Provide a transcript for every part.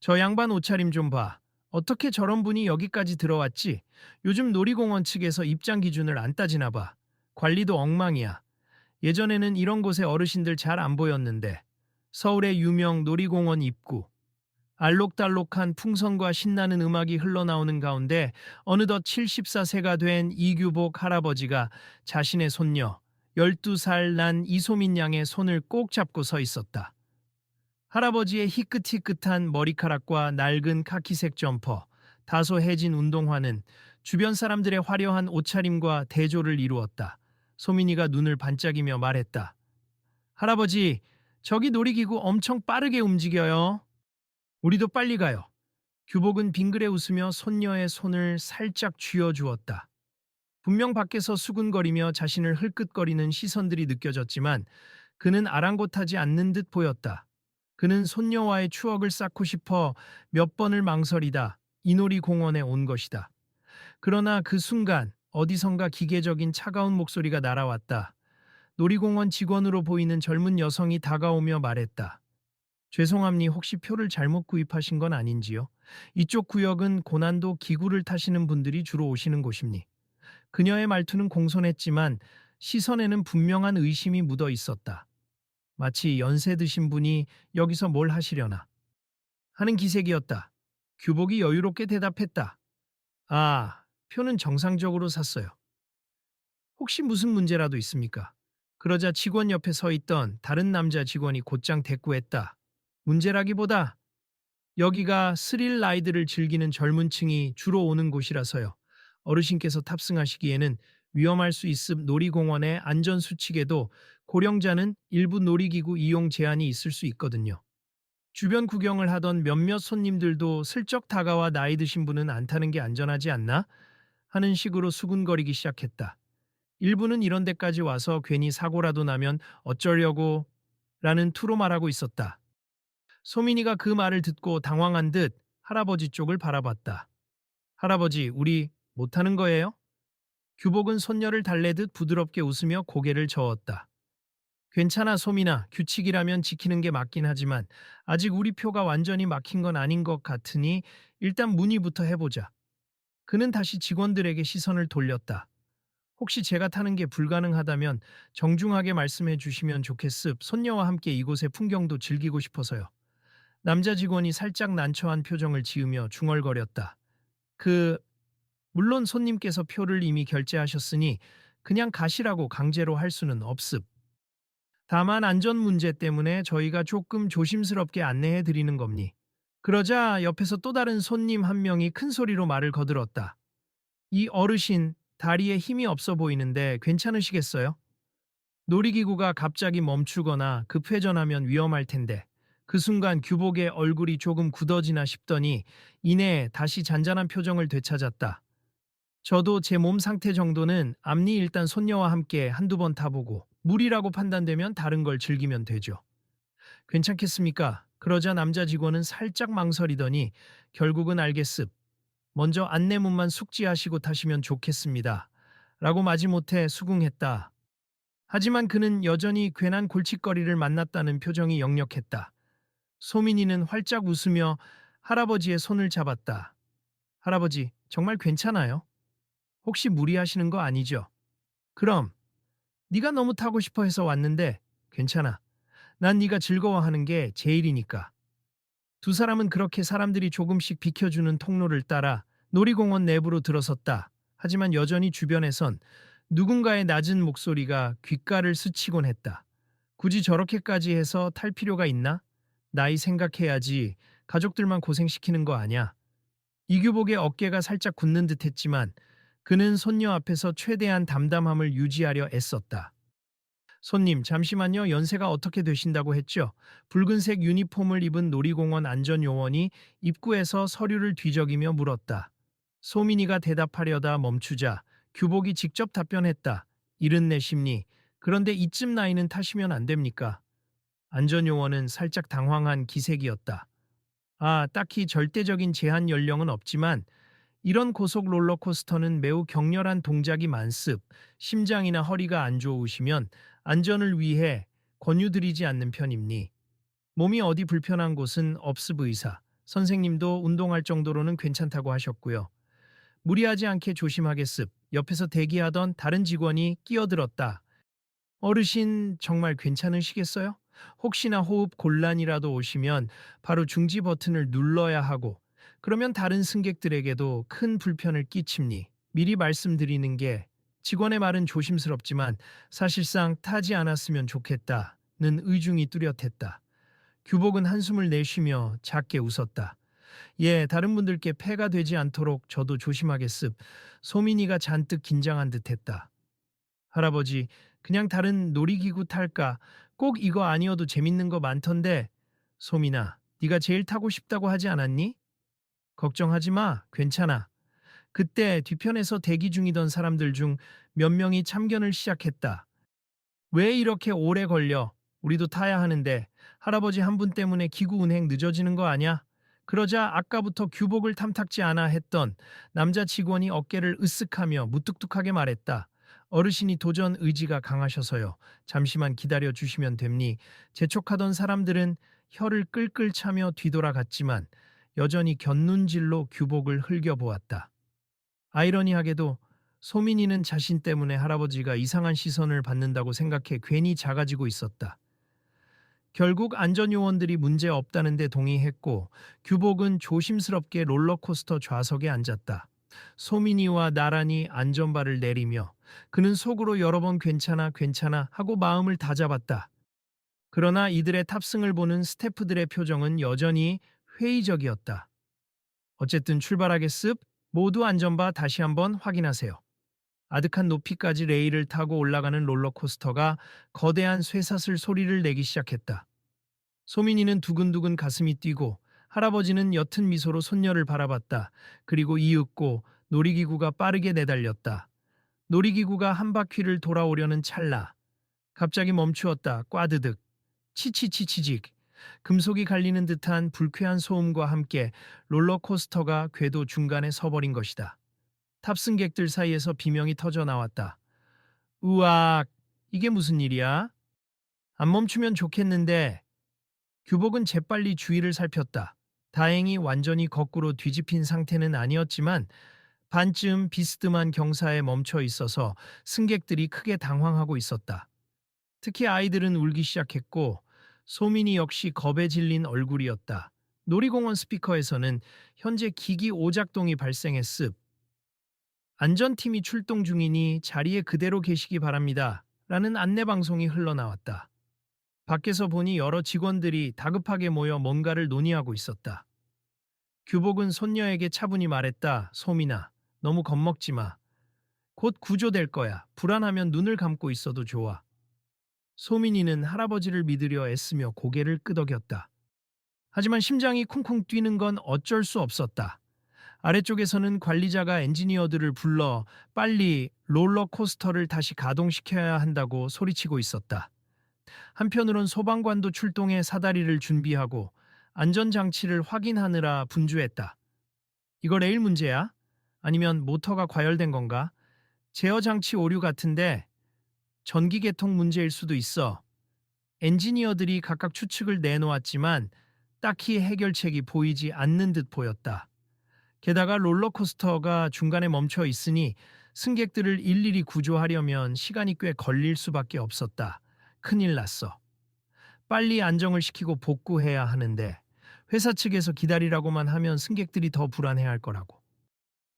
저 양반 옷차림 좀 봐. 어떻게 저런 분이 여기까지 들어왔지? 요즘 놀이공원 측에서 입장 기준을 안 따지나 봐. 관리도 엉망이야. 예전에는 이런 곳에 어르신들 잘 안 보였는데. 서울의 유명 놀이공원 입구. 알록달록한 풍선과 신나는 음악이 흘러나오는 가운데 어느덧 74세가 된 이규복 할아버지가 자신의 손녀 12살 난 이소민 양의 손을 꼭 잡고 서 있었다. 할아버지의 희끗희끗한 머리카락과 낡은 카키색 점퍼, 다소 해진 운동화는 주변 사람들의 화려한 옷차림과 대조를 이루었다. 소민이가 눈을 반짝이며 말했다. 할아버지, 저기 놀이기구 엄청 빠르게 움직여요. 우리도 빨리 가요. 규복은 빙그레 웃으며 손녀의 손을 살짝 쥐어주었다. 분명 밖에서 수군거리며 자신을 흘끗거리는 시선들이 느껴졌지만 그는 아랑곳하지 않는 듯 보였다. 그는 손녀와의 추억을 쌓고 싶어 몇 번을 망설이다 이 놀이공원에 온 것이다. 그러나 그 순간 어디선가 기계적인 차가운 목소리가 날아왔다. 놀이공원 직원으로 보이는 젊은 여성이 다가오며 말했다. 죄송합니 혹시 표를 잘못 구입하신 건 아닌지요? 이쪽 구역은 고난도 기구를 타시는 분들이 주로 오시는 곳입니. 그녀의 말투는 공손했지만 시선에는 분명한 의심이 묻어 있었다. 마치 연세 드신 분이 여기서 뭘 하시려나 하는 기색이었다. 규복이 여유롭게 대답했다. 아, 표는 정상적으로 샀어요. 혹시 무슨 문제라도 있습니까? 그러자 직원 옆에 서 있던 다른 남자 직원이 곧장 대꾸했다. 문제라기보다 여기가 스릴 라이드를 즐기는 젊은 층이 주로 오는 곳이라서요. 어르신께서 탑승하시기에는 위험할 수 있음 놀이공원의 안전수칙에도 고령자는 일부 놀이기구 이용 제한이 있을 수 있거든요. 주변 구경을 하던 몇몇 손님들도 슬쩍 다가와 나이 드신 분은 안 타는 게 안전하지 않나? 하는 식으로 수군거리기 시작했다. 일부는 이런 데까지 와서 괜히 사고라도 나면 어쩌려고 라는 투로 말하고 있었다. 소민이가 그 말을 듣고 당황한 듯 할아버지 쪽을 바라봤다. 할아버지, 우리 못하는 거예요? 규복은 손녀를 달래듯 부드럽게 웃으며 고개를 저었다. 괜찮아, 소민아. 규칙이라면 지키는 게 맞긴 하지만 아직 우리 표가 완전히 막힌 건 아닌 것 같으니 일단 문의부터 해보자. 그는 다시 직원들에게 시선을 돌렸다. 혹시 제가 타는 게 불가능하다면 정중하게 말씀해 주시면 좋겠습. 손녀와 함께 이곳의 풍경도 즐기고 싶어서요. 남자 직원이 살짝 난처한 표정을 지으며 중얼거렸다. 물론 손님께서 표를 이미 결제하셨으니 그냥 가시라고 강제로 할 수는 없습. 다만 안전 문제 때문에 저희가 조금 조심스럽게 안내해 드리는 겁니. 그러자 옆에서 또 다른 손님 한 명이 큰 소리로 말을 거들었다. 이 어르신 다리에 힘이 없어 보이는데 괜찮으시겠어요? 놀이기구가 갑자기 멈추거나 급회전하면 위험할 텐데 그 순간 규복의 얼굴이 조금 굳어지나 싶더니 이내 다시 잔잔한 표정을 되찾았다. 저도 제 몸 상태 정도는 앞니 일단 손녀와 함께 한두 번 타보고 무리라고 판단되면 다른 걸 즐기면 되죠. 괜찮겠습니까? 그러자 남자 직원은 살짝 망설이더니 결국은 알겠습. 먼저 안내문만 숙지하시고 타시면 좋겠습니다. 라고 마지못해 수긍했다. 하지만 그는 여전히 괜한 골칫거리를 만났다는 표정이 역력했다. 소민이는 활짝 웃으며 할아버지의 손을 잡았다. 할아버지, 정말 괜찮아요? 혹시 무리하시는 거 아니죠? 그럼 네가 너무 타고 싶어 해서 왔는데 괜찮아. 난 네가 즐거워하는 게 제일이니까. 두 사람은 그렇게 사람들이 조금씩 비켜주는 통로를 따라 놀이공원 내부로 들어섰다. 하지만 여전히 주변에선 누군가의 낮은 목소리가 귓가를 스치곤 했다. 굳이 저렇게까지 해서 탈 필요가 있나? 나이 생각해야지. 가족들만 고생시키는 거 아냐. 이규복의 어깨가 살짝 굳는 듯 했지만 그는 손녀 앞에서 최대한 담담함을 유지하려 애썼다. 손님, 잠시만요. 연세가 어떻게 되신다고 했죠? 붉은색 유니폼을 입은 놀이공원 안전요원이 입구에서 서류를 뒤적이며 물었다. 소민이가 대답하려다 멈추자 규복이 직접 답변했다. 74십니. 그런데 이쯤 나이는 타시면 안 됩니까? 안전요원은 살짝 당황한 기색이었다. 아, 딱히 절대적인 제한 연령은 없지만 이런 고속 롤러코스터는 매우 격렬한 동작이 많습. 심장이나 허리가 안 좋으시면 안전을 위해 권유드리지 않는 편입니. 몸이 어디 불편한 곳은 없습 의사. 선생님도 운동할 정도로는 괜찮다고 하셨고요. 무리하지 않게 조심하게 습. 옆에서 대기하던 다른 직원이 끼어들었다. 어르신 정말 괜찮으시겠어요? 혹시나 호흡 곤란이라도 오시면 바로 중지 버튼을 눌러야 하고 그러면 다른 승객들에게도 큰 불편을 끼칩니. 미리 말씀드리는 게 직원의 말은 조심스럽지만 사실상 타지 않았으면 좋겠다는 의중이 뚜렷했다. 규복은 한숨을 내쉬며 작게 웃었다. 예, 다른 분들께 폐가 되지 않도록 저도 조심하겠습. 소민이가 잔뜩 긴장한 듯했다. 할아버지, 그냥 다른 놀이기구 탈까? 꼭 이거 아니어도 재밌는 거 많던데. 소민아, 네가 제일 타고 싶다고 하지 않았니? 걱정하지 마, 괜찮아. 그때 뒤편에서 대기 중이던 사람들 중 몇 명이 참견을 시작했다. 왜 이렇게 오래 걸려? 우리도 타야 하는데 할아버지 한 분 때문에 기구 운행 늦어지는 거 아냐? 그러자 아까부터 규복을 탐탁지 않아 했던 남자 직원이 어깨를 으쓱하며 무뚝뚝하게 말했다. 어르신이 도전 의지가 강하셔서요. 잠시만 기다려 주시면 됩니. 재촉하던 사람들은 혀를 끌끌 차며 뒤돌아갔지만 여전히 곁눈질로 규복을 흘겨보았다. 아이러니하게도 소민이는 자신 때문에 할아버지가 이상한 시선을 받는다고 생각해 괜히 작아지고 있었다. 결국 안전요원들이 문제 없다는데 동의했고 규복은 조심스럽게 롤러코스터 좌석에 앉았다. 소민이와 나란히 안전바를 내리며 그는 속으로 여러 번 괜찮아 괜찮아 하고 마음을 다잡았다. 그러나 이들의 탑승을 보는 스태프들의 표정은 여전히 회의적이었다. 어쨌든 출발하겠습. 모두 안전바 다시 한번 확인하세요. 아득한 높이까지 레일을 타고 올라가는 롤러코스터가 거대한 쇠사슬 소리를 내기 시작했다. 소민이는 두근두근 가슴이 뛰고 할아버지는 옅은 미소로 손녀를 바라봤다. 그리고 이윽고 놀이기구가 빠르게 내달렸다. 놀이기구가 한 바퀴를 돌아오려는 찰나 갑자기 멈추었다. 꽈드득 치치치치직 금속이 갈리는 듯한 불쾌한 소음과 함께 롤러코스터가 궤도 중간에 서버린 것이다. 탑승객들 사이에서 비명이 터져 나왔다. 우악, 이게 무슨 일이야? 안 멈추면 좋겠는데. 규복은 재빨리 주위를 살폈다. 다행히 완전히 거꾸로 뒤집힌 상태는 아니었지만 반쯤 비스듬한 경사에 멈춰 있어서 승객들이 크게 당황하고 있었다. 특히 아이들은 울기 시작했고 소민이 역시 겁에 질린 얼굴이었다. 놀이공원 스피커에서는 현재 기기 오작동이 발생했습. 안전팀이 출동 중이니 자리에 그대로 계시기 바랍니다. 라는 안내방송이 흘러나왔다. 밖에서 보니 여러 직원들이 다급하게 모여 뭔가를 논의하고 있었다. 규복은 손녀에게 차분히 말했다. 소민아, 너무 겁먹지 마. 곧 구조될 거야. 불안하면 눈을 감고 있어도 좋아. 소민이는 할아버지를 믿으려 애쓰며 고개를 끄덕였다. 하지만 심장이 쿵쿵 뛰는 건 어쩔 수 없었다. 아래쪽에서는 관리자가 엔지니어들을 불러 빨리 롤러코스터를 다시 가동시켜야 한다고 소리치고 있었다. 한편으론 소방관도 출동해 사다리를 준비하고 안전장치를 확인하느라 분주했다. 이거 레일 문제야? 아니면 모터가 과열된 건가? 제어장치 오류 같은데 전기 개통 문제일 수도 있어. 엔지니어들이 각각 추측을 내놓았지만 딱히 해결책이 보이지 않는 듯 보였다. 게다가 롤러코스터가 중간에 멈춰 있으니 승객들을 일일이 구조하려면 시간이 꽤 걸릴 수밖에 없었다. 큰일 났어. 빨리 안정을 시키고 복구해야 하는데 회사 측에서 기다리라고만 하면 승객들이 더 불안해할 거라고.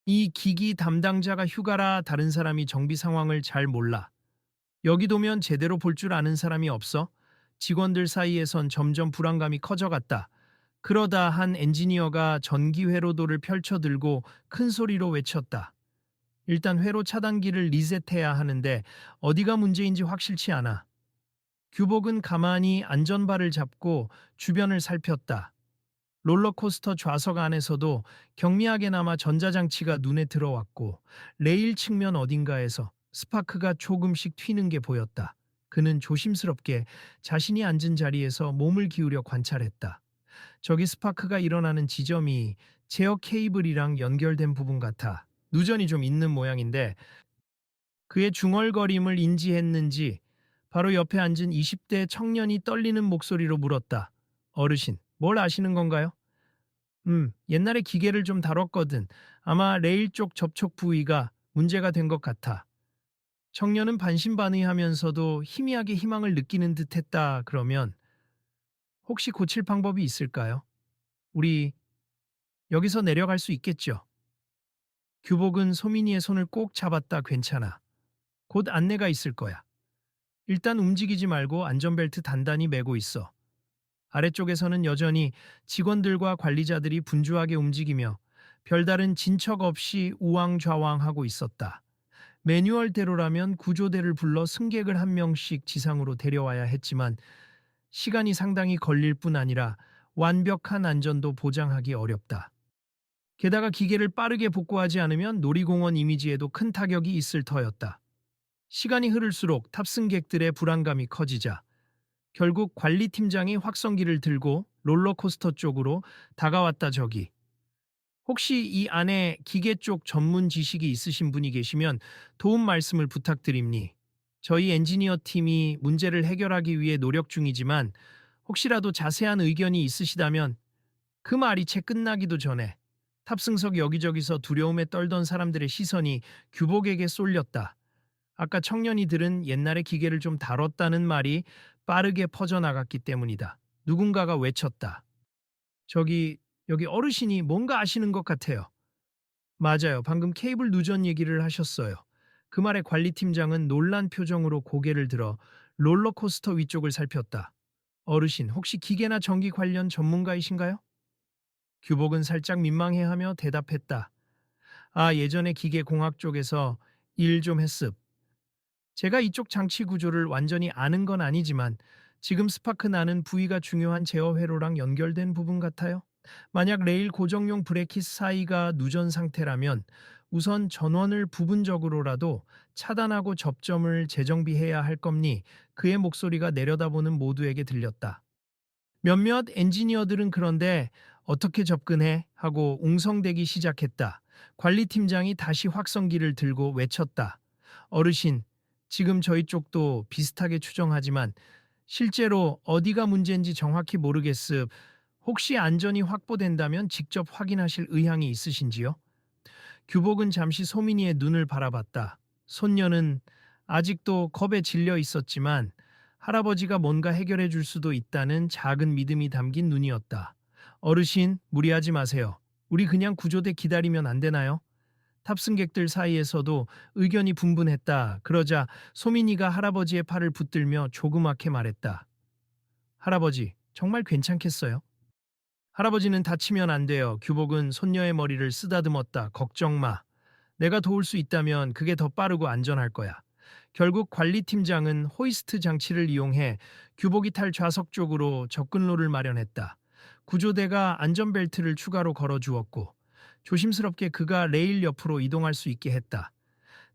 이 기기 담당자가 휴가라 다른 사람이 정비 상황을 잘 몰라. 여기 도면 제대로 볼 줄 아는 사람이 없어? 직원들 사이에선 점점 불안감이 커져갔다. 그러다 한 엔지니어가 전기 회로도를 펼쳐들고 큰 소리로 외쳤다. 일단 회로 차단기를 리셋해야 하는데 어디가 문제인지 확실치 않아. 규복은 가만히 안전바를 잡고 주변을 살폈다. 롤러코스터 좌석 안에서도 경미하게나마 전자장치가 눈에 들어왔고 레일 측면 어딘가에서 스파크가 조금씩 튀는 게 보였다. 그는 조심스럽게 자신이 앉은 자리에서 몸을 기울여 관찰했다. 저기 스파크가 일어나는 지점이 제어 케이블이랑 연결된 부분 같아. 누전이 좀 있는 모양인데 그의 중얼거림을 인지했는지 바로 옆에 앉은 20대 청년이 떨리는 목소리로 물었다. 어르신, 뭘 아시는 건가요? 옛날에 기계를 좀 다뤘거든. 아마 레일 쪽 접촉 부위가 문제가 된 것 같아. 청년은 반신반의하면서도 희미하게 희망을 느끼는 듯 했다. 그러면 혹시 고칠 방법이 있을까요? 우리 여기서 내려갈 수 있겠죠? 규복은 소민이의 손을 꼭 잡았다. 괜찮아. 곧 안내가 있을 거야. 일단 움직이지 말고 안전벨트 단단히 매고 있어. 아래쪽에서는 여전히 직원들과 관리자들이 분주하게 움직이며 별다른 진척 없이 우왕좌왕하고 있었다. 매뉴얼대로라면 구조대를 불러 승객을 한 명씩 지상으로 데려와야 했지만 시간이 상당히 걸릴 뿐 아니라 완벽한 안전도 보장하기 어렵다. 게다가 기계를 빠르게 복구하지 않으면 놀이공원 이미지에도 큰 타격이 있을 터였다. 시간이 흐를수록 탑승객들의 불안감이 커지자 결국 관리팀장이 확성기를 들고 롤러코스터 쪽으로 다가왔다. 저기 혹시 이 안에 기계 쪽 전문 지식이 있으신 분이 계시면 도움 말씀을 부탁드립니. 저희 엔지니어 팀이 문제를 해결하기 위해 노력 중이지만 혹시라도 자세한 의견이 있으시다면 그 말이 채 끝나기도 전에 탑승석 여기저기서 두려움에 떨던 사람들의 시선이 규복에게 쏠렸다. 아까 청년이 들은 옛날에 기계를 좀 다뤘다는 말이 빠르게 퍼져나갔기 때문이다. 누군가가 외쳤다. 여기 어르신이 뭔가 아시는 것 같아요. 맞아요. 방금 케이블 누전 얘기를 하셨어요. 그 말에 관리팀장은 놀란 표정으로 고개를 들어 롤러코스터 위쪽을 살폈다. 어르신, 혹시 기계나 전기 관련 전문가이신가요? 규복은 살짝 민망해하며 대답했다. 아, 예전에 기계 공학 쪽에서 일 좀 했습. 제가 이쪽 장치 구조를 완전히 아는 건 아니지만 지금 스파크 나는 부위가 중요한 제어 회로랑 연결된 부분 같아요. 만약 레일 고정용 브레킷 사이가 누전 상태라면 우선 전원을 부분적으로라도 차단하고 접점을 재정비해야 할 겁니. 그의 목소리가 내려다보는 모두에게 들렸다. 몇몇 엔지니어들은 그런데 어떻게 접근해? 하고 웅성대기 시작했다. 관리팀장이 다시 확성기를 들고 외쳤다. 어르신, 지금 저희 쪽도 비슷하게 추정하지만 실제로 어디가 문제인지 정확히 모르겠음. 혹시 안전이 확보된다면 직접 확인하실 의향이 있으신지요? 규복은 잠시 소민이의 눈을 바라봤다. 손녀는 아직도 겁에 질려 있었지만 할아버지가 뭔가 해결해 줄 수도 있다는 작은 믿음이 담긴 눈이었다. 어르신, 무리하지 마세요. 우리 그냥 구조대 기다리면 안 되나요? 탑승객들 사이에서도 의견이 분분했다. 그러자 소민이가 할아버지의 팔을 붙들며 조그맣게 말했다. 할아버지, 정말 괜찮겠어요? 할아버지는 다치면 안 돼요. 규복은 손녀의 머리를 쓰다듬었다. 걱정 마. 내가 도울 수 있다면 그게 더 빠르고 안전할 거야. 결국 관리팀장은 호이스트 장치를 이용해 규복이 탈 좌석 쪽으로 접근로를 마련했다. 구조대가 안전벨트를 추가로 걸어주었고 조심스럽게 그가 레일 옆으로 이동할 수 있게 했다.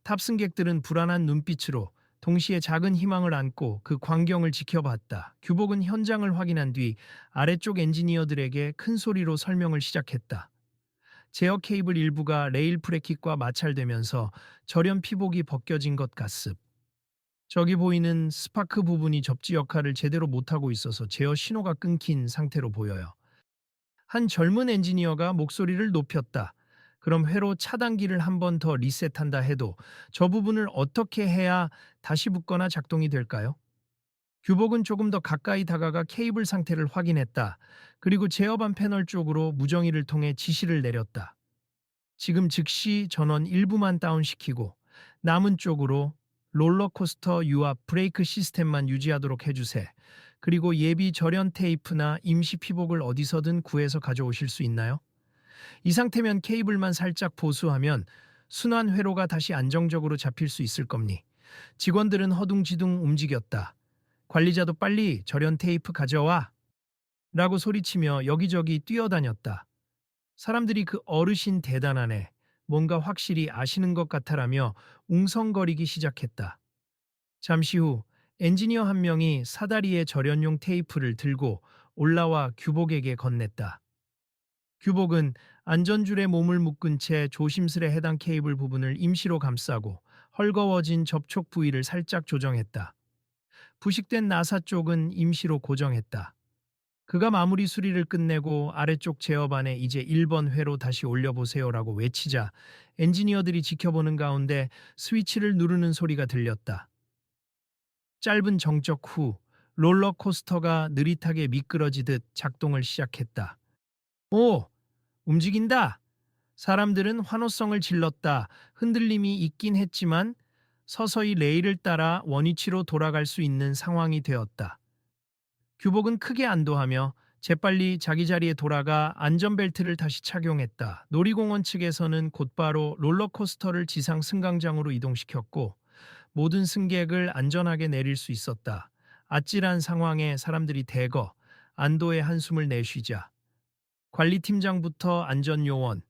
탑승객들은 불안한 눈빛으로 동시에 작은 희망을 안고 그 광경을 지켜봤다. 규복은 현장을 확인한 뒤 아래쪽 엔지니어들에게 큰 소리로 설명을 시작했다. 제어 케이블 일부가 레일 브레킷과 마찰되면서 절연 피복이 벗겨진 것 같습. 저기 보이는 스파크 부분이 접지 역할을 제대로 못하고 있어서 제어 신호가 끊긴 상태로 보여요. 한 젊은 엔지니어가 목소리를 높였다. 그럼 회로 차단기를 한 번 더 리셋한다 해도 저 부분을 어떻게 해야 다시 붙거나 작동이 될까요? 규복은 조금 더 가까이 다가가 케이블 상태를 확인했다. 그리고 제어반 패널 쪽으로 무정의를 통해 지시를 내렸다. 지금 즉시 전원 일부만 다운시키고 남은 쪽으로 롤러코스터 유압 브레이크 시스템만 유지하도록 해주세. 그리고 예비 절연 테이프나 임시 피복을 어디서든 구해서 가져오실 수 있나요? 이 상태면 케이블만 살짝 보수하면 순환 회로가 다시 안정적으로 잡힐 수 있을 겁니. 직원들은 허둥지둥 움직였다. 관리자도 빨리 절연 테이프 가져와! 라고 소리치며 여기저기 뛰어다녔다. 사람들이 그 어르신 대단하네. 뭔가 확실히 아시는 것 같아라며 웅성거리기 시작했다. 잠시 후 엔지니어 한 명이 사다리에 절연용 테이프를 들고 올라와 규복에게 건넸다. 규복은 안전줄에 몸을 묶은 채 조심스레 해당 케이블 부분을 임시로 감싸고 헐거워진 접촉 부위를 살짝 조정했다. 부식된 나사 쪽은 임시로 고정했다. 그가 마무리 수리를 끝내고 아래쪽 제어반에 이제 1번 회로 다시 올려보세요라고 외치자 엔지니어들이 지켜보는 가운데 스위치를 누르는 소리가 들렸다. 짧은 정적 후 롤러코스터가 느릿하게 미끄러지듯 작동을 시작했다. 오! 움직인다! 사람들은 환호성을 질렀다. 흔들림이 있긴 했지만 서서히 레일을 따라 원위치로 돌아갈 수 있는 상황이 되었다. 규복은 크게 안도하며 재빨리 자기 자리에 돌아가 안전벨트를 다시 착용했다. 놀이공원 측에서는 곧바로 롤러코스터를 지상 승강장으로 이동시켰고 모든 승객을 안전하게 내릴 수 있었다. 아찔한 상황에 사람들이 대거 안도의 한숨을 내쉬자 관리팀장부터 안전요원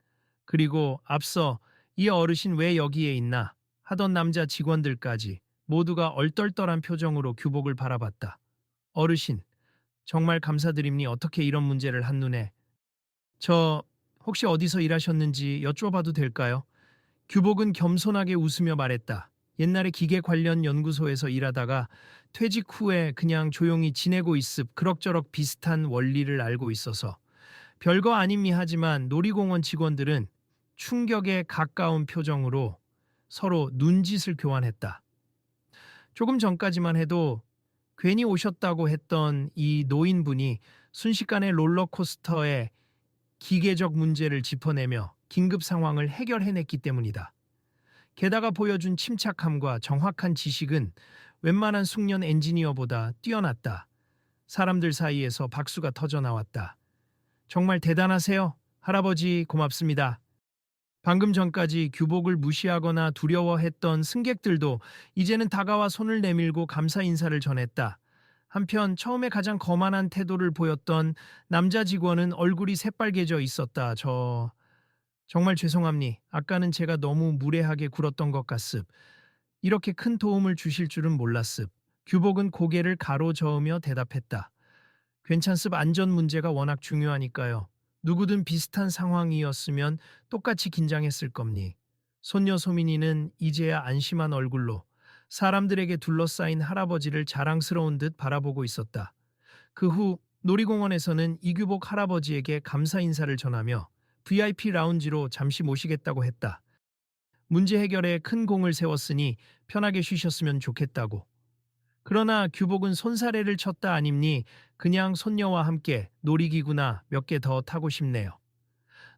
그리고 앞서 이 어르신 왜 여기에 있나 하던 남자 직원들까지 모두가 얼떨떨한 표정으로 규복을 바라봤다. 어르신, 정말 감사드립니 어떻게 이런 문제를 한눈에. 저 혹시 어디서 일하셨는지 여쭤봐도 될까요? 규복은 겸손하게 웃으며 말했다. 옛날에 기계 관련 연구소에서 일하다가 퇴직 후에 그냥 조용히 지내고 있습 그럭저럭 비슷한 원리를 알고 있어서. 별거 아님니 하지만 놀이공원 직원들은 충격에 가까운 표정으로 서로 눈짓을 교환했다. 조금 전까지만 해도 괜히 오셨다고 했던 이 노인분이 순식간에 롤러코스터의 기계적 문제를 짚어내며 긴급 상황을 해결해냈기 때문이다. 게다가 보여준 침착함과 정확한 지식은 웬만한 숙련 엔지니어보다 뛰어났다. 사람들 사이에서 박수가 터져 나왔다. 정말 대단하세요. 할아버지 고맙습니다. 방금 전까지 규복을 무시하거나 두려워했던 승객들도 이제는 다가와 손을 내밀고 감사 인사를 전했다. 한편 처음에 가장 거만한 태도를 보였던 남자 직원은 얼굴이 새빨개져 있었다. 정말 죄송합니. 아까는 제가 너무 무례하게 굴었던 것 같습. 이렇게 큰 도움을 주실 줄은 몰랐습. 규복은 고개를 가로저으며 대답했다. 괜찮습. 안전 문제가 워낙 중요하니까요. 누구든 비슷한 상황이었으면 똑같이 긴장했을 겁니. 손녀 소민이는 이제야 안심한 얼굴로 사람들에게 둘러싸인 할아버지를 자랑스러운 듯 바라보고 있었다. 그 후 놀이공원에서는 이규복 할아버지에게 감사 인사를 전하며 VIP 라운지로 잠시 모시겠다고 했다. 문제 해결에 큰 공을 세웠으니 편하게 쉬셨으면 좋겠다고. 그러나 규복은 손사래를 쳤다 아님니 그냥 손녀와 함께 놀이기구나 몇 개 더 타고 싶네요.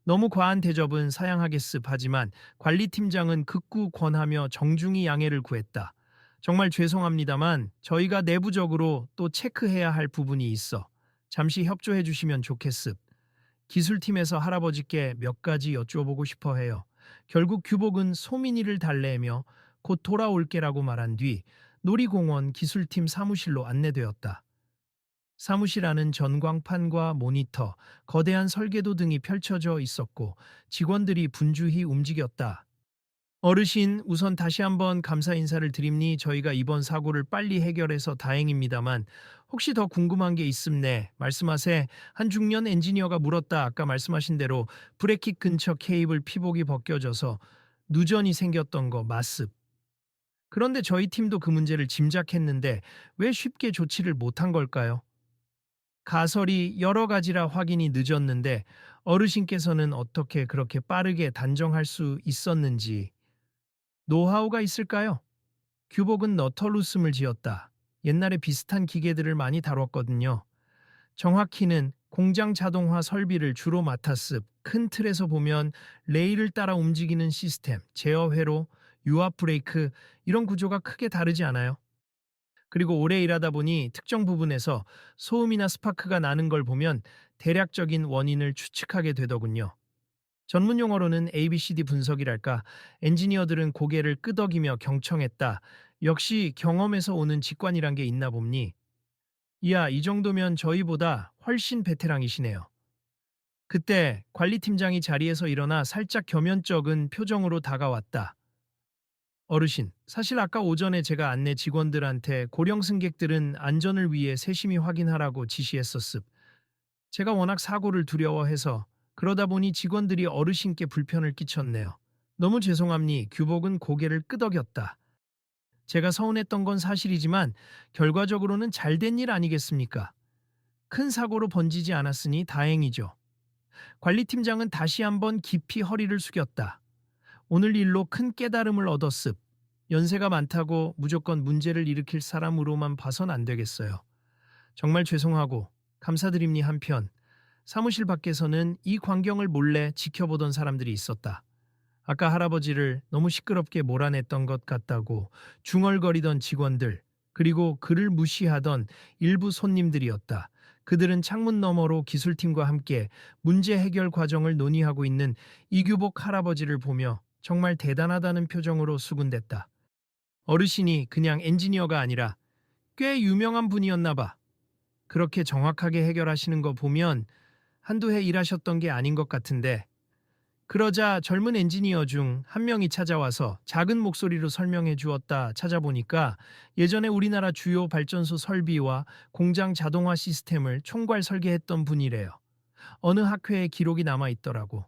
너무 과한 대접은 사양하겠습 하지만 관리팀장은 극구 권하며 정중히 양해를 구했다. 정말 죄송합니다만 저희가 내부적으로 또 체크해야 할 부분이 있어 잠시 협조해 주시면 좋겠습. 기술팀에서 할아버지께 몇 가지 여쭈어보고 싶어 해요. 결국 규복은 소민이를 달래며 곧 돌아올게라고 말한 뒤 놀이공원 기술팀 사무실로 안내되었다. 사무실 안은 전광판과 모니터, 거대한 설계도 등이 펼쳐져 있었고 직원들이 분주히 움직였다. 어르신, 우선 다시 한번 감사 인사를 드립니 저희가 이번 사고를 빨리 해결해서 다행입니다만 혹시 더 궁금한 게 있음네. 말씀하세. 한 중년 엔지니어가 물었다. 아까 말씀하신 대로 브레이크 근처 케이블 피복이 벗겨져서 누전이 생겼던 거 맞습. 그런데 저희 팀도 그 문제를 짐작했는데 왜 쉽게 조치를 못한 걸까요? 가설이 여러 가지라 확인이 늦었는데 어르신께서는 어떻게 그렇게 빠르게 단정할 수 있었는지 노하우가 있을까요? 규복은 너털웃음을 지었다. 옛날에 비슷한 기계들을 많이 다뤘거든요. 정확히는 공장 자동화 설비를 주로 맡았습. 큰 틀에서 보면 레일을 따라 움직이는 시스템, 제어 회로, 유압 브레이크 이런 구조가 크게 다르지 않아요. 그리고 오래 일하다 보니 특정 부분에서 소음이나 스파크가 나는 걸 보면 대략적인 원인을 추측하게 되더군요. 전문 용어로는 ABCD 분석이랄까. 엔지니어들은 고개를 끄덕이며 경청했다. 역시 경험에서 오는 직관이란 게 있나 봅니. 이야, 이 정도면 저희보다 훨씬 베테랑이시네요. 그때 관리팀장이 자리에서 일어나 살짝 겸연쩍은 표정으로 다가왔다. 어르신, 사실 아까 오전에 제가 안내 직원들한테 고령 승객들은 안전을 위해 세심히 확인하라고 지시했었습. 제가 워낙 사고를 두려워해서 그러다 보니 직원들이 어르신께 불편을 끼쳤네요. 너무 죄송합니. 규복은 고개를 끄덕였다. 제가 서운했던 건 사실이지만 결과적으로는 잘된 일 아니겠습니까? 큰 사고로 번지지 않았으니 다행이죠. 관리팀장은 다시 한번 깊이 허리를 숙였다. 오늘 일로 큰 깨달음을 얻었습. 연세가 많다고 무조건 문제를 일으킬 사람으로만 봐선 안 되겠어요. 정말 죄송하고 감사드립니. 한편 사무실 밖에서는 이 광경을 몰래 지켜보던 사람들이 있었다. 아까 할아버지를 너무 시끄럽게 몰아냈던 것 같다고 중얼거리던 직원들, 그리고 그를 무시하던 일부 손님들이었다. 그들은 창문 너머로 기술팀과 함께 문제 해결 과정을 논의하고 있는 이규복 할아버지를 보며 정말 대단하다는 표정으로 수군댔다. 어르신이 그냥 엔지니어가 아니라 꽤 유명한 분이었나 봐. 그렇게 정확하게 해결하시는 거 보면 한두 해 일하셨던 게 아닌 것 같은데. 그러자 젊은 엔지니어 중 한 명이 찾아와서 작은 목소리로 설명해 주었다. 찾아보니까 예전에 우리나라 주요 발전소 설비와 공장 자동화 시스템을 총괄 설계했던 분이래요. 어느 학회에 기록이 남아 있더라고.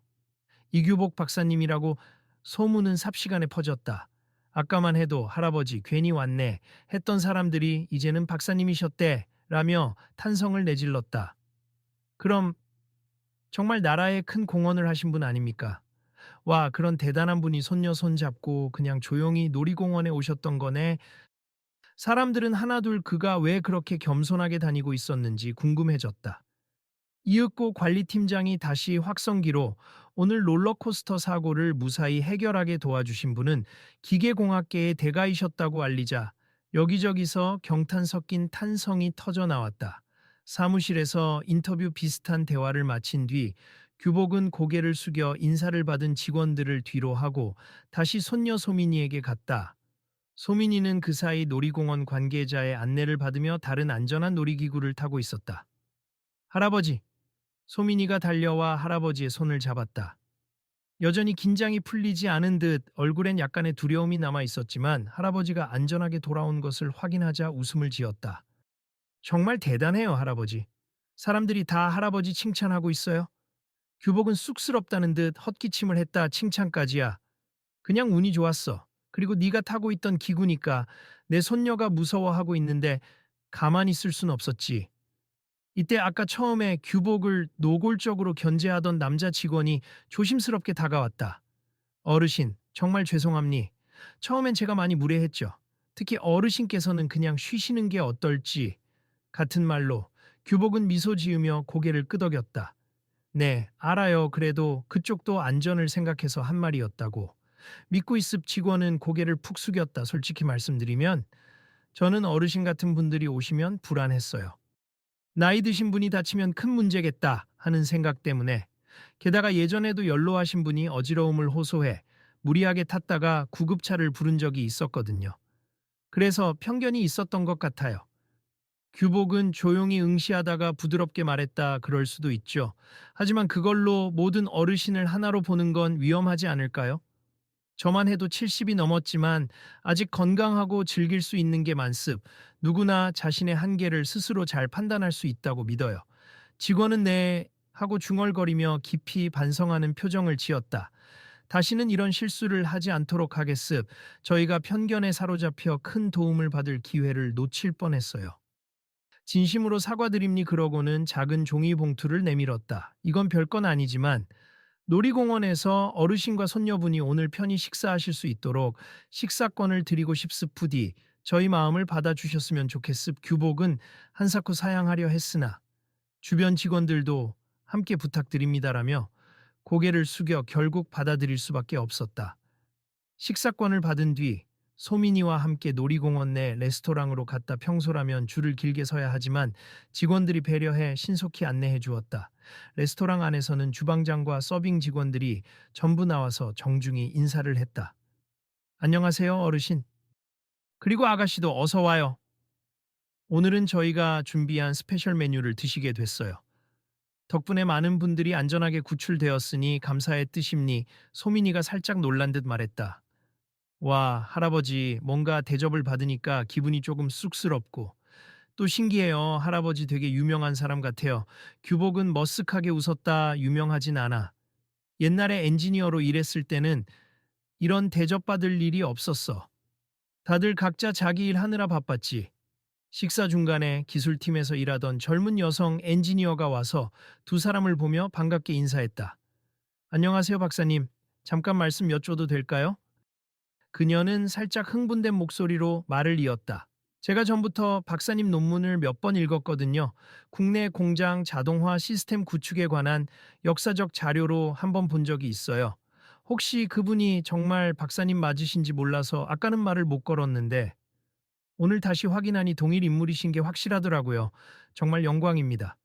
이규복 박사님이라고. 소문은 삽시간에 퍼졌다. 아까만 해도 할아버지 괜히 왔네 했던 사람들이 이제는 박사님이셨대 라며 탄성을 내질렀다. 그럼 정말 나라에 큰 공헌을 하신 분 아닙니까? 와, 그런 대단한 분이 손녀 손잡고 그냥 조용히 놀이공원에 오셨던 거네. 사람들은 하나둘 그가 왜 그렇게 겸손하게 다니고 있었는지 궁금해졌다. 이윽고 관리팀장이 다시 확성기로 오늘 롤러코스터 사고를 무사히 해결하게 도와주신 분은 기계공학계의 대가이셨다고 알리자 여기저기서 경탄 섞인 탄성이 터져 나왔다. 사무실에서 인터뷰 비슷한 대화를 마친 뒤 규복은 고개를 숙여 인사를 받은 직원들을 뒤로 하고 다시 손녀 소민이에게 갔다. 소민이는 그 사이 놀이공원 관계자의 안내를 받으며 다른 안전한 놀이기구를 타고 있었다. 할아버지, 소민이가 달려와 할아버지의 손을 잡았다. 여전히 긴장이 풀리지 않은 듯 얼굴엔 약간의 두려움이 남아 있었지만 할아버지가 안전하게 돌아온 것을 확인하자 웃음을 지었다. 정말 대단해요, 할아버지. 사람들이 다 할아버지 칭찬하고 있어요. 규복은 쑥스럽다는 듯 헛기침을 했다. 칭찬까지야. 그냥 운이 좋았어. 그리고 네가 타고 있던 기구니까 내 손녀가 무서워하고 있는데 가만히 있을 순 없었지. 이때 아까 처음에 규복을 노골적으로 견제하던 남자 직원이 조심스럽게 다가왔다. 어르신, 정말 죄송합니. 처음엔 제가 많이 무례했죠. 특히 어르신께서는 그냥 쉬시는 게 어떨지. 같은 말로 규복은 미소 지으며 고개를 끄덕였다. 네, 알아요. 그래도 그쪽도 안전을 생각해서 한 말이었다고. 믿고 있습. 직원은 고개를 푹 숙였다. 솔직히 말씀드리면 저는 어르신 같은 분들이 오시면 불안했어요. 나이 드신 분이 다치면 큰 문제겠다 하는 생각 때문에. 게다가 예전에도 연로하신 분이 어지러움을 호소해 무리하게 탔다가 구급차를 부른 적이 있었거든요. 그래서 편견이 있었던 것 같아요. 규복은 조용히 응시하다가 부드럽게 말했다. 그럴 수도 있죠. 하지만 그걸로 모든 어르신을 하나로 보는 건 위험하지 않을까요? 저만 해도 70이 넘었지만 아직 건강하고 즐길 수 있는 게 많습. 누구나 자신의 한계를 스스로 잘 판단할 수 있다고 믿어요. 직원은 네 하고 중얼거리며 깊이 반성하는 표정을 지었다. 다시는 이런 실수를 하지 않도록 하겠습. 저희가 편견에 사로잡혀 큰 도움을 받을 기회를 놓칠 뻔했어요. 진심으로 사과드립니. 그러고는 작은 종이 봉투를 내밀었다. 이건 별건 아니지만 놀이공원에서 어르신과 손녀분이 오늘 편히 식사하실 수 있도록 식사권을 드리고 싶습. 부디 저희 마음을 받아주셨으면 좋겠습. 규복은 한사코 사양하려 했으나 주변 직원들도 함께 부탁드립니다라며 고개를 숙여 결국 받아들일 수밖에 없었다. 식사권을 받은 뒤 소민이와 함께 놀이공원 내 레스토랑으로 갔다. 평소라면 줄을 길게 서야 하지만 직원들이 배려해 신속히 안내해 주었다. 레스토랑 안에서는 주방장과 서빙 직원들이 전부 나와서 정중히 인사를 했다. 안녕하세요, 어르신. 그리고 아가씨도 어서 와요. 오늘은 저희가 준비한 스페셜 메뉴를 드시게 됐어요. 덕분에 많은 분들이 안전하게 구출되었으니 감사의 뜻입니. 소민이가 살짝 놀란 듯 말했다. 와, 할아버지, 뭔가 대접을 받으니까 기분이 조금 쑥스럽고 또 신기해요. 할아버지 되게 유명한 사람 같아요. 규복은 머쓱하게 웃었다. 유명하진 않아. 옛날에 엔지니어로 일했을 때는 이런 대접받을 일이 없었어. 다들 각자 자기 일 하느라 바빴지. 식사 중간에 기술팀에서 일하던 젊은 여성 엔지니어가 와서 두 사람을 보며 반갑게 인사했다. 안녕하세요, 박사님. 잠깐 말씀 여쭤도 될까요? 그녀는 살짝 흥분된 목소리로 말을 이었다. 제가 전부터 박사님 논문을 몇 번 읽었거든요. 국내 공장 자동화 시스템 구축에 관한 역사적 자료로 한번 본 적이 있어요. 혹시 그분이 정말 박사님 맞으신지 몰라서 아까는 말을 못 걸었는데 오늘 다시 확인하니 동일 인물이신 게 확실하더라고요. 정말 영광입니다.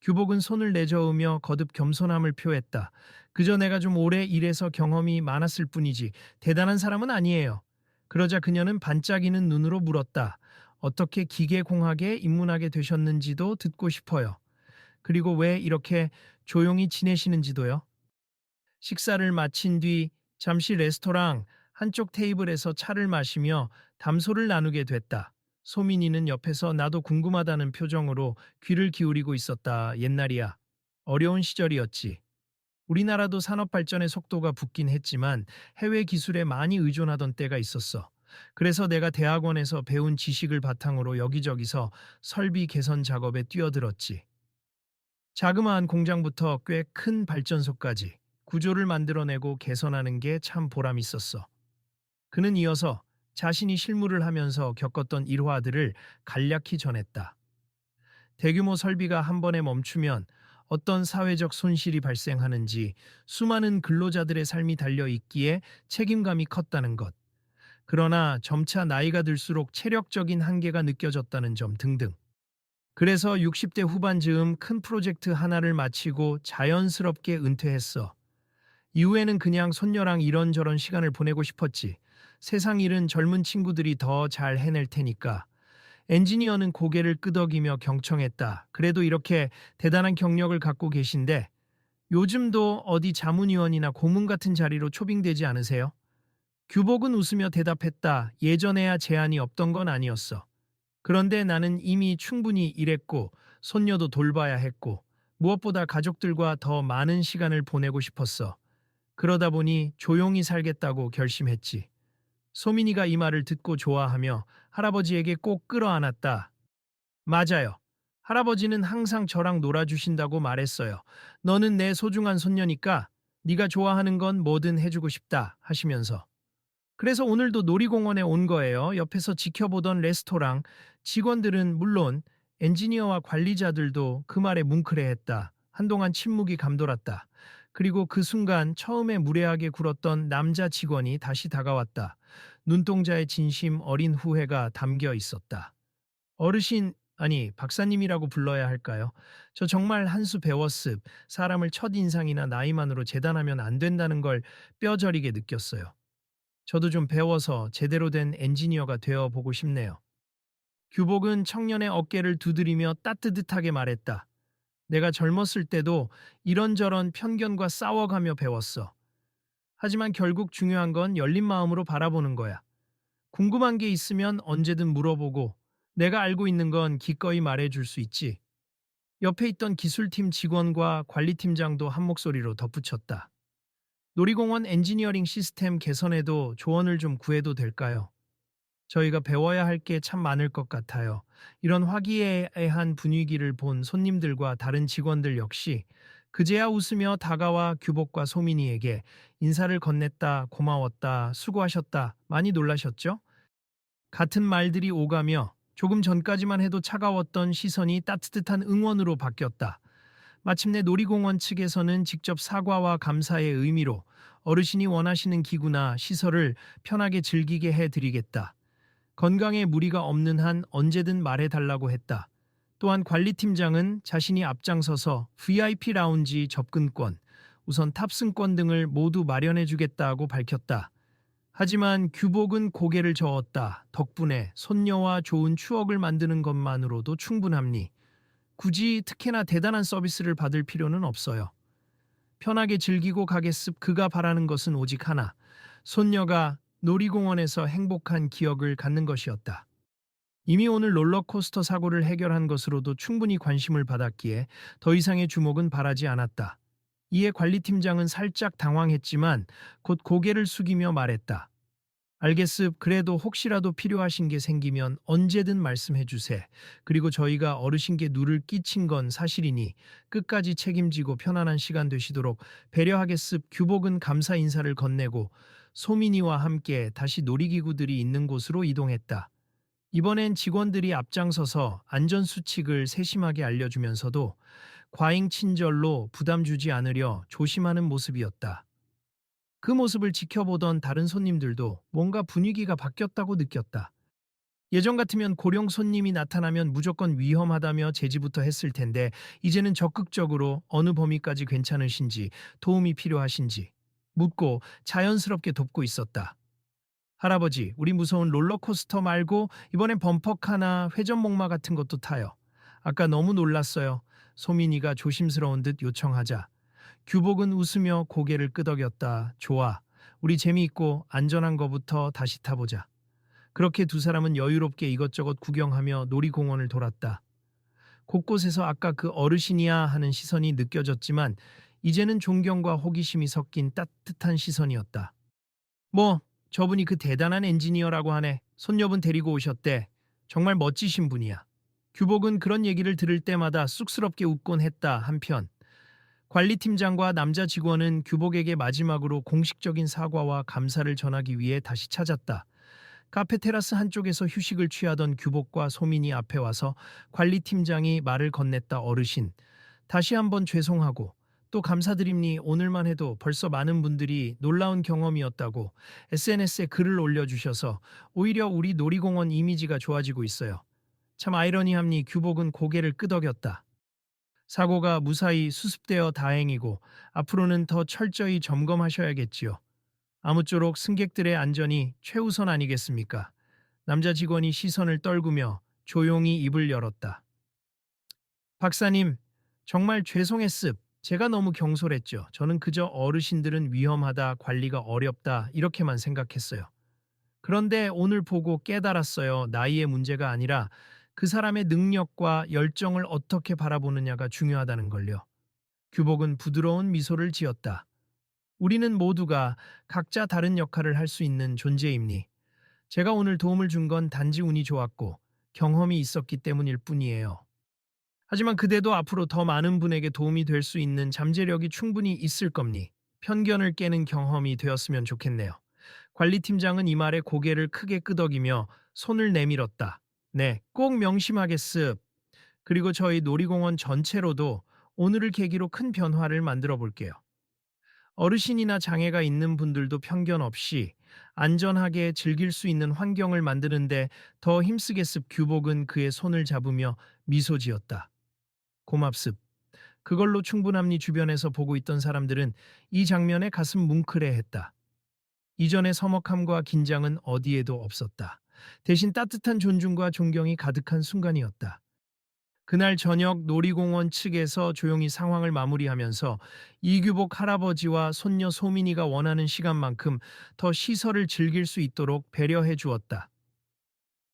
규복은 손을 내저으며 거듭 겸손함을 표했다. 그저 내가 좀 오래 일해서 경험이 많았을 뿐이지 대단한 사람은 아니에요. 그러자 그녀는 반짝이는 눈으로 물었다. 어떻게 기계공학에 입문하게 되셨는지도 듣고 싶어요. 그리고 왜 이렇게 조용히 지내시는지도요. 식사를 마친 뒤 잠시 레스토랑 한쪽 테이블에서 차를 마시며 담소를 나누게 됐다. 소민이는 옆에서 나도 궁금하다는 표정으로 귀를 기울이고 있었다. 옛날이야. 어려운 시절이었지. 우리나라도 산업 발전의 속도가 붙긴 했지만 해외 기술에 많이 의존하던 때가 있었어. 그래서 내가 대학원에서 배운 지식을 바탕으로 여기저기서 설비 개선 작업에 뛰어들었지. 자그마한 공장부터 꽤 큰 발전소까지 구조를 만들어내고 개선하는 게 참 보람 있었어. 그는 이어서 자신이 실무를 하면서 겪었던 일화들을 간략히 전했다. 대규모 설비가 한 번에 멈추면 어떤 사회적 손실이 발생하는지, 수많은 근로자들의 삶이 달려 있기에 책임감이 컸다는 것. 그러나 점차 나이가 들수록 체력적인 한계가 느껴졌다는 점 등등. 그래서 60대 후반 즈음 큰 프로젝트 하나를 마치고 자연스럽게 은퇴했어. 이후에는 그냥 손녀랑 이런저런 시간을 보내고 싶었지. 세상 일은 젊은 친구들이 더 잘 해낼 테니까. 엔지니어는 고개를 끄덕이며 경청했다. 그래도 이렇게 대단한 경력을 갖고 계신데 요즘도 어디 자문위원이나 고문 같은 자리로 초빙되지 않으세요? 규복은 웃으며 대답했다. 예전에야 제한이 없던 건 아니었어. 그런데 나는 이미 충분히 일했고 손녀도 돌봐야 했고 무엇보다 가족들과 더 많은 시간을 보내고 싶었어. 그러다 보니 조용히 살겠다고 결심했지. 소민이가 이 말을 듣고 좋아하며 할아버지에게 꼭 끌어안았다. 맞아요. 할아버지는 항상 저랑 놀아주신다고 말했어요. 너는 내 소중한 손녀니까 네가 좋아하는 건 뭐든 해주고 싶다 하시면서. 그래서 오늘도 놀이공원에 온 거예요. 옆에서 지켜보던 레스토랑 직원들은 물론 엔지니어와 관리자들도 그 말에 뭉클해했다. 한동안 침묵이 감돌았다. 그리고 그 순간 처음에 무례하게 굴었던 남자 직원이 다시 다가왔다. 눈동자에 진심 어린 후회가 담겨 있었다. 어르신, 아니 박사님이라고 불러야 할까요? 저 정말 한 수 배웠습. 사람을 첫인상이나 나이만으로 재단하면 안 된다는 걸 뼈저리게 느꼈어요. 저도 좀 배워서 제대로 된 엔지니어가 되어 보고 싶네요. 규복은 청년의 어깨를 두드리며 따뜻하게 말했다. 내가 젊었을 때도 이런저런 편견과 싸워가며 배웠어. 하지만 결국 중요한 건 열린 마음으로 바라보는 거야. 궁금한 게 있으면 언제든 물어보고 내가 알고 있는 건 기꺼이 말해줄 수 있지. 옆에 있던 기술팀 직원과 관리팀장도 한 목소리로 덧붙였다. 놀이공원 엔지니어링 시스템 개선에도 조언을 좀 구해도 될까요? 저희가 배워야 할 게 참 많을 것 같아요. 이런 화기애애한 분위기를 본 손님들과 다른 직원들 역시 그제야 웃으며 다가와 규복과 소민이에게 인사를 건넸다, 고마웠다, 수고하셨다, 많이 놀라셨죠? 같은 말들이 오가며 조금 전까지만 해도 차가웠던 시선이 따뜻한 응원으로 바뀌었다. 마침내 놀이공원 측에서는 직접 사과와 감사의 의미로 어르신이 원하시는 기구나 시설을 편하게 즐기게 해드리겠다. 건강에 무리가 없는 한 언제든 말해달라고 했다. 또한 관리팀장은 자신이 앞장서서 VIP 라운지 접근권, 우선 탑승권 등을 모두 마련해주겠다고 밝혔다. 하지만 규복은 고개를 저었다. 덕분에 손녀와 좋은 추억을 만드는 것만으로도 충분합니. 굳이 특혜나 대단한 서비스를 받을 필요는 없어요. 편하게 즐기고 가겠습. 그가 바라는 것은 오직 하나. 손녀가 놀이공원에서 행복한 기억을 갖는 것이었다. 이미 오늘 롤러코스터 사고를 해결한 것으로도 충분히 관심을 받았기에 더 이상의 주목은 바라지 않았다. 이에 관리팀장은 살짝 당황했지만 곧 고개를 숙이며 말했다. 알겠습. 그래도 혹시라도 필요하신 게 생기면 언제든 말씀해 주세. 그리고 저희가 어르신께 누를 끼친 건 사실이니 끝까지 책임지고 편안한 시간 되시도록 배려하겠습. 규복은 감사 인사를 건네고 소민이와 함께 다시 놀이기구들이 있는 곳으로 이동했다. 이번엔 직원들이 앞장서서 안전수칙을 세심하게 알려주면서도 과잉 친절로 부담 주지 않으려 조심하는 모습이었다. 그 모습을 지켜보던 다른 손님들도 뭔가 분위기가 바뀌었다고 느꼈다. 예전 같으면 고령 손님이 나타나면 무조건 위험하다며 제지부터 했을 텐데 이제는 적극적으로 어느 범위까지 괜찮으신지 도움이 필요하신지 묻고 자연스럽게 돕고 있었다. 할아버지, 우리 무서운 롤러코스터 말고 이번엔 범퍼카나 회전목마 같은 것도 타요. 아까 너무 놀랐어요. 소민이가 조심스러운 듯 요청하자 규복은 웃으며 고개를 끄덕였다. 좋아. 우리 재미있고 안전한 거부터 다시 타보자. 그렇게 두 사람은 여유롭게 이것저것 구경하며 놀이공원을 돌았다. 곳곳에서 아까 그 어르신이야 하는 시선이 느껴졌지만 이제는 존경과 호기심이 섞인 따뜻한 시선이었다. 뭐, 저분이 그 대단한 엔지니어라고 하네. 손녀분 데리고 오셨대. 정말 멋지신 분이야. 규복은 그런 얘기를 들을 때마다 쑥스럽게 웃곤 했다. 한편 관리팀장과 남자 직원은 규복에게 마지막으로 공식적인 사과와 감사를 전하기 위해 다시 찾았다. 카페 테라스 한쪽에서 휴식을 취하던 규복과 소민이 앞에 와서 관리팀장이 말을 건넸다. 어르신, 다시 한번 죄송하고 또 감사드립니. 오늘만 해도 벌써 많은 분들이 놀라운 경험이었다고 SNS에 글을 올려주셔서 오히려 우리 놀이공원 이미지가 좋아지고 있어요. 참 아이러니합니. 규복은 고개를 끄덕였다. 사고가 무사히 수습되어 다행이고 앞으로는 더 철저히 점검하셔야겠지요. 아무쪼록 승객들의 안전이 최우선 아니겠습니까? 남자 직원이 시선을 떨구며 조용히 입을 열었다. 박사님, 정말 죄송했습. 제가 너무 경솔했죠. 저는 그저 어르신들은 위험하다, 관리가 어렵다 이렇게만 생각했어요. 그런데 오늘 보고 깨달았어요. 나이의 문제가 아니라 그 사람의 능력과 열정을 어떻게 바라보느냐가 중요하다는 걸요. 규복은 부드러운 미소를 지었다. 우리는 모두가 각자 다른 역할을 할 수 있는 존재입니. 제가 오늘 도움을 준 건 단지 운이 좋았고 경험이 있었기 때문일 뿐이에요. 하지만 그대도 앞으로 더 많은 분에게 도움이 될 수 있는 잠재력이 충분히 있을 겁니. 편견을 깨는 경험이 되었으면 좋겠네요. 관리팀장은 이 말에 고개를 크게 끄덕이며 손을 내밀었다. 네, 꼭 명심하겠습. 그리고 저희 놀이공원 전체로도 오늘을 계기로 큰 변화를 만들어 볼게요. 어르신이나 장애가 있는 분들도 편견 없이 안전하게 즐길 수 있는 환경을 만드는데 더 힘쓰겠습. 규복은 그의 손을 잡으며 미소 지었다. 고맙습. 그걸로 충분함니. 주변에서 보고 있던 사람들은 이 장면에 가슴 뭉클해했다. 이전의 서먹함과 긴장은 어디에도 없었다. 대신 따뜻한 존중과 존경이 가득한 순간이었다. 그날 저녁 놀이공원 측에서 조용히 상황을 마무리하면서 이규복 할아버지와 손녀 소민이가 원하는 시간만큼 더 시설을 즐길 수 있도록 배려해 주었다.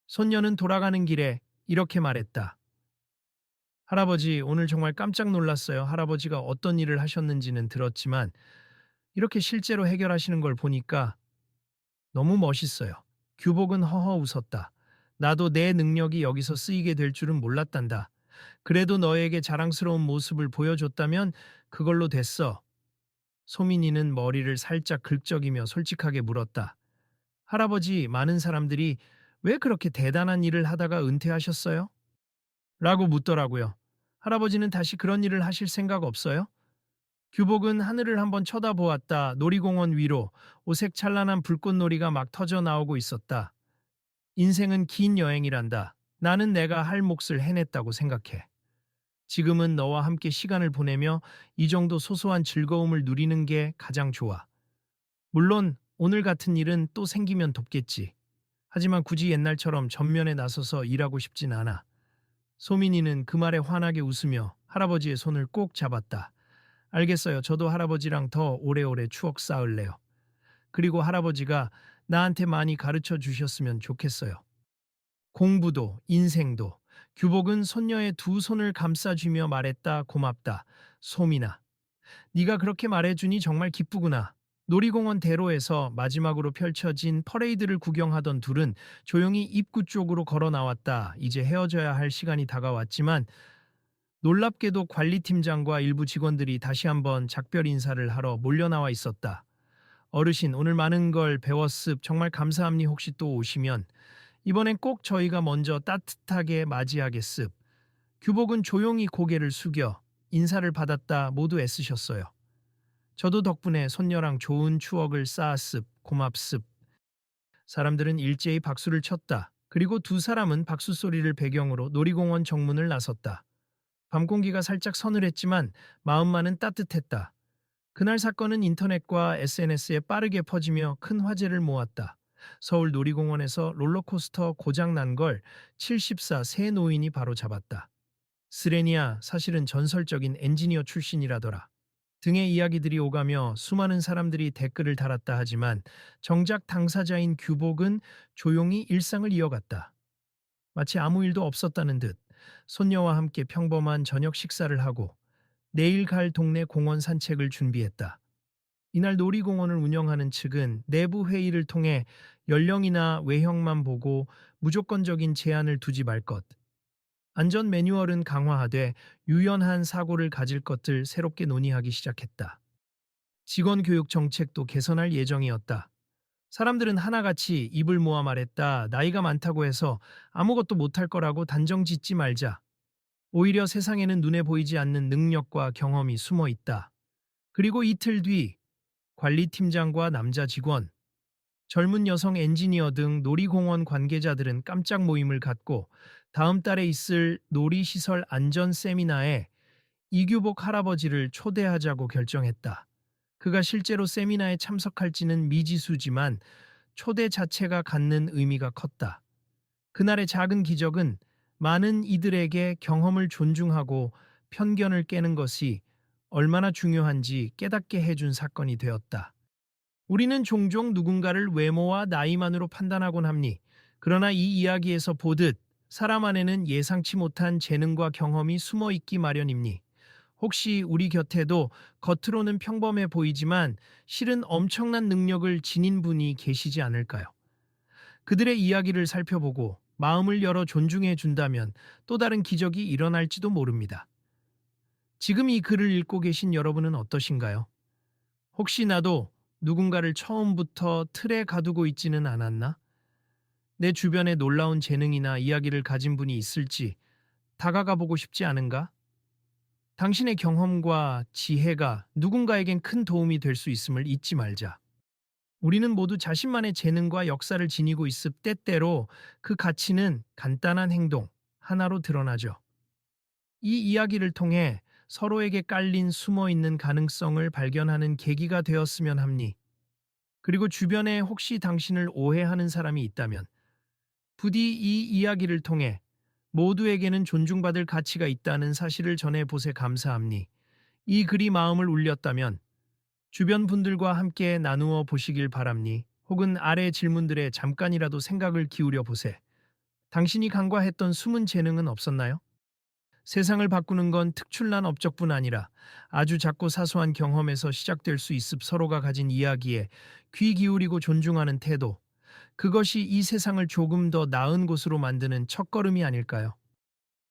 손녀는 돌아가는 길에 이렇게 말했다. 할아버지, 오늘 정말 깜짝 놀랐어요. 할아버지가 어떤 일을 하셨는지는 들었지만 이렇게 실제로 해결하시는 걸 보니까 너무 멋있어요. 규복은 허허 웃었다. 나도 내 능력이 여기서 쓰이게 될 줄은 몰랐단다. 그래도 너에게 자랑스러운 모습을 보여줬다면 그걸로 됐어. 소민이는 머리를 살짝 긁적이며 솔직하게 물었다. 할아버지, 많은 사람들이 왜 그렇게 대단한 일을 하다가 은퇴하셨어요? 라고 묻더라고요. 할아버지는 다시 그런 일을 하실 생각 없어요? 규복은 하늘을 한번 쳐다보았다. 놀이공원 위로 오색 찬란한 불꽃놀이가 막 터져 나오고 있었다. 인생은 긴 여행이란다. 나는 내가 할 몫을 해냈다고 생각해. 지금은 너와 함께 시간을 보내며 이 정도 소소한 즐거움을 누리는 게 가장 좋아. 물론 오늘 같은 일은 또 생기면 돕겠지. 하지만 굳이 옛날처럼 전면에 나서서 일하고 싶진 않아. 소민이는 그 말에 환하게 웃으며 할아버지의 손을 꼭 잡았다. 알겠어요. 저도 할아버지랑 더 오래오래 추억 쌓을래요. 그리고 할아버지가 나한테 많이 가르쳐 주셨으면 좋겠어요. 공부도 인생도. 규복은 손녀의 두 손을 감싸주며 말했다. 고맙다. 소민아. 네가 그렇게 말해주니 정말 기쁘구나. 놀이공원 대로에서 마지막으로 펼쳐진 퍼레이드를 구경하던 둘은 조용히 입구 쪽으로 걸어 나왔다. 이제 헤어져야 할 시간이 다가왔지만 놀랍게도 관리팀장과 일부 직원들이 다시 한번 작별 인사를 하러 몰려나와 있었다. 어르신, 오늘 많은 걸 배웠습. 정말 감사합니. 혹시 또 오시면 이번엔 꼭 저희가 먼저 따뜻하게 맞이하겠습. 규복은 조용히 고개를 숙여 인사를 받았다. 모두 애쓰셨어요. 저도 덕분에 손녀랑 좋은 추억을 쌓았습. 고맙습. 사람들은 일제히 박수를 쳤다. 그리고 두 사람은 박수 소리를 배경으로 놀이공원 정문을 나섰다. 밤 공기가 살짝 서늘했지만 마음만은 따뜻했다. 그날 사건은 인터넷과 SNS에 빠르게 퍼지며 큰 화제를 모았다. 서울 놀이공원에서 롤러코스터 고장 난 걸 74 세 노인이 바로 잡았다. 스레니아 사실은 전설적인 엔지니어 출신이라더라. 등의 이야기들이 오가며 수많은 사람들이 댓글을 달았다 하지만 정작 당사자인 규복은 조용히 일상을 이어갔다. 마치 아무 일도 없었다는 듯 손녀와 함께 평범한 저녁 식사를 하고 내일 갈 동네 공원 산책을 준비했다. 이날 놀이공원을 운영하는 측은 내부 회의를 통해 연령이나 외형만 보고 무조건적인 제한을 두지 말 것, 안전 매뉴얼은 강화하되 유연한 사고를 가질 것들 새롭게 논의하기 시작했다. 직원 교육 정책도 개선할 예정이었다. 사람들은 하나같이 입을 모아 말했다. 나이가 많다고 해서 아무것도 못할 거라고 단정 짓지 말자. 오히려 세상에는 눈에 보이지 않는 능력과 경험이 숨어 있다. 그리고 이틀 뒤 관리팀장과 남자 직원, 젊은 여성 엔지니어 등 놀이공원 관계자들은 깜짝 모임을 갖고 다음 달에 있을 놀이시설 안전 세미나에 이규복 할아버지를 초대하자고 결정했다. 그가 실제로 세미나에 참석할지는 미지수지만 초대 자체가 갖는 의미가 컸다. 그날의 작은 기적은 많은 이들에게 경험을 존중하고 편견을 깨는 것이 얼마나 중요한지 깨닫게 해준 사건이 되었다. 우리는 종종 누군가를 외모와 나이만으로 판단하곤 합니. 그러나 이 이야기에서 보듯 사람 안에는 예상치 못한 재능과 경험이 숨어 있기 마련입니. 혹시 우리 곁에도 겉으로는 평범해 보이지만 실은 엄청난 능력을 지닌 분이 계시지 않을까요? 그들의 이야기를 살펴보고 마음을 열어 존중해 준다면 또 다른 기적이 일어날지도 모릅니다. 지금 이 글을 읽고 계신 여러분은 어떠신가요? 혹시 나도 누군가를 처음부터 틀에 가두고 있지는 않았나? 내 주변에 놀라운 재능이나 이야기를 가진 분이 있을지 다가가 보고 싶지 않은가? 당신의 경험과 지혜가 누군가에겐 큰 도움이 될 수 있음을 잊지 말자. 우리는 모두 자신만의 재능과 역사를 지니고 있을 때때로 그 가치는 간단한 행동 하나로 드러나죠. 이 이야기를 통해 서로에게 깔린 숨어 있는 가능성을 발견하는 계기가 되었으면 합니. 그리고 주변에 혹시 당신을 오해하는 사람이 있다면 부디 이 이야기를 통해 모두에게는 존중받을 가치가 있다는 사실을 전해보세 감사합니. 이 글이 마음을 울렸다면 주변 분들과 함께 나누어 보시길 바랍니. 혹은 아래 질문들에 잠깐이라도 생각을 기울여 보세. 당신이 간과했던 숨은 재능은 없었나요? 세상을 바꾸는 건 특출난 업적뿐 아니라 아주 작고 사소한 경험에서 시작될 수 있습. 서로가 가진 이야기에 귀 기울이고 존중하는 태도. 그것이 이 세상을 조금 더 나은 곳으로 만드는 첫걸음이 아닐까요?